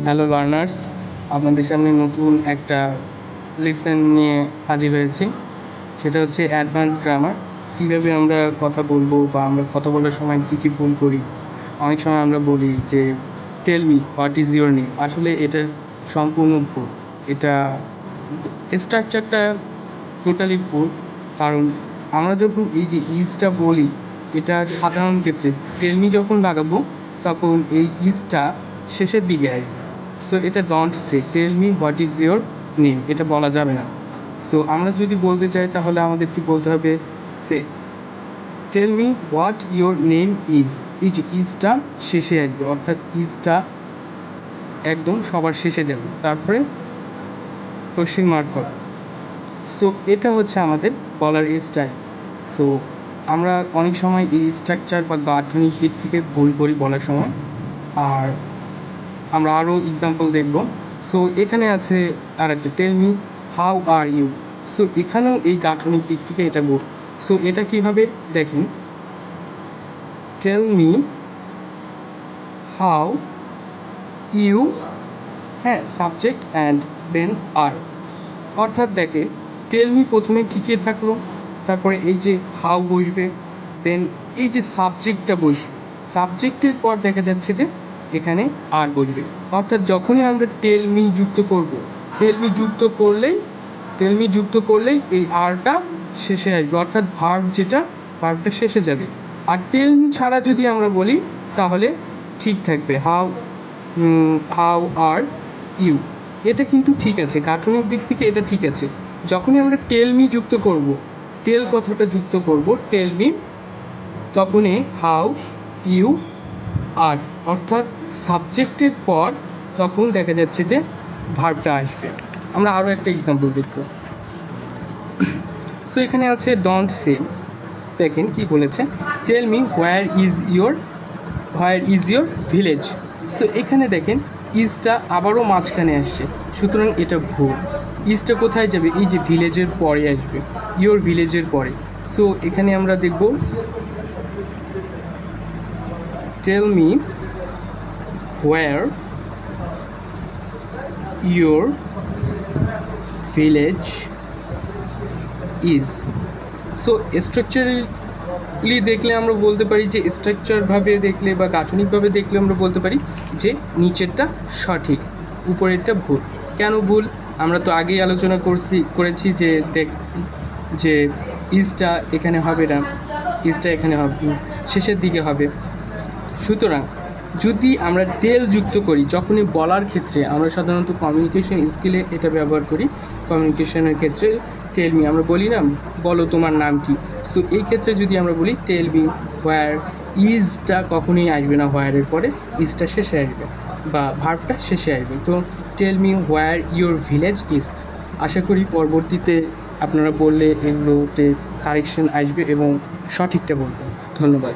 Hello learners, আপনাদের সামনে নতুন একটা লেসন নিয়ে হাজির হয়েছি। সেটা হচ্ছে অ্যাডভান্স গ্রামার। কীভাবে আমরা কথা বলবো বা আমরা কথা বলার সময় কী কী ভুল করি। অনেক সময় আমরা বলি যে tell me what is your name, আসলে এটা সম্পূর্ণ ভুল। এটা স্ট্রাকচারটা টোটালি ভুল। কারণ আমরা যখন এই যে ইজটা বলি, এটা সাধারণ ক্ষেত্রে টেল মি যখন লাগাবো তখন এই ইজটা শেষের দিকে আসবে। সো এটা don't say tell me what is your name, এটা বলা যাবে না। সো আমরা যদি বলতে চাই তাহলে আমাদের কি বলতে হবে, say tell me what your name is. এই যে ইজটা শেষে আসবে, অর্থাৎ ইজটা একদম সবার শেষে যাবে, তারপরে কোশ্চেন মার্ক হবে। সো এটা হচ্ছে আমাদের বলার স্টাইল। সো আমরা অনেক সময় এই স্ট্রাকচার বা গাঠনিক দিক থেকে ভুল করি বলার সময়। আর আমরা আরও এক্সাম্পল দেখব। সো এখানে আছে আর একটা tell me how are you. So এখানেও এই গাঠনিক দিক থেকে এটা ভুল। সো এটা কীভাবে দেখেন, টেল মি হাউ ইউ, হ্যাঁ, সাবজেক্ট অ্যান্ড দেন আর। অর্থাৎ দেখে টেল মি প্রথমে ঠিকই থাকলো, তারপরে এই যে হাউ বসবে, দেন এই যে সাবজেক্টটা বসবে, সাবজেক্টের পর দেখা যাচ্ছে যে এখানে আর বসবে। অর্থাৎ যখনই আমরা টেল মি যুক্ত করব, টেল মি যুক্ত করলেই এই আরটা শেষে আসবে, অর্থাৎ ভার্বটা শেষে যাবে। আর টেল মি ছাড়া যদি আমরা বলি তাহলে ঠিক থাকবে, হাউ আর ইউ। এটা কিন্তু ঠিক আছে, গাঠনিক দিক থেকে এটা ঠিক আছে। যখনই আমরা টেল মি যুক্ত করব, টেল কথাটা যুক্ত করব, টেল মি, তখনই হাউ ইউ আর, অর্থাৎ সাবজেক্টের পর তখন দেখা যাচ্ছে যে ভার্বটা আসবে। আমরা আরও একটা এক্সাম্পল দেখব। সো এখানে আছে ডোন্ট সে। দেখেন কি বলেছে, tell me where is your village. So এখানে দেখেন ইজটা আবারও মাঝখানে আসছে, সুতরাং এটা ভুল। ইজটা কোথায় যাবে, এই যে ভিলেজের পরে আসবে, ইয়োর ভিলেজের পরে। সো এখানে আমরা দেখব tell me where your village is. So structurally দেখলে আমরা বলতে পারি যে স্ট্রাকচারভাবে দেখলে বা গাঠনিকভাবে দেখলে আমরা বলতে পারি যে নিচেরটা সঠিক, উপরেরটা ভুল। কেন ভুল আমরা তো আগেই আলোচনা করেছি যে ইজটা এখানে হবে না, ইজটা এখানে হবে, শেষের দিকে হবে। সুতরাং যদি আমরা টেল যুক্ত করি যখনই বলার ক্ষেত্রে, আমরা সাধারণত কমিউনিকেশন স্কিলে এটা ব্যবহার করি। কমিউনিকেশনের ক্ষেত্রে টেল মি, আমরা বলি না বলো তোমার নাম কি। সো এই ক্ষেত্রে যদি আমরা বলি টেল মি হোয়ার, ইজটা কখনোই আসবে না হোয়ারের পরে, ইজটা শেষে আসবে বা ভার্বটা শেষে আসবে। তো tell me where your village is. আশা করি পরবর্তীতে আপনারা বললে এগুলোতে কারেকশন আসবে এবং সঠিকটা বলবেন। ধন্যবাদ।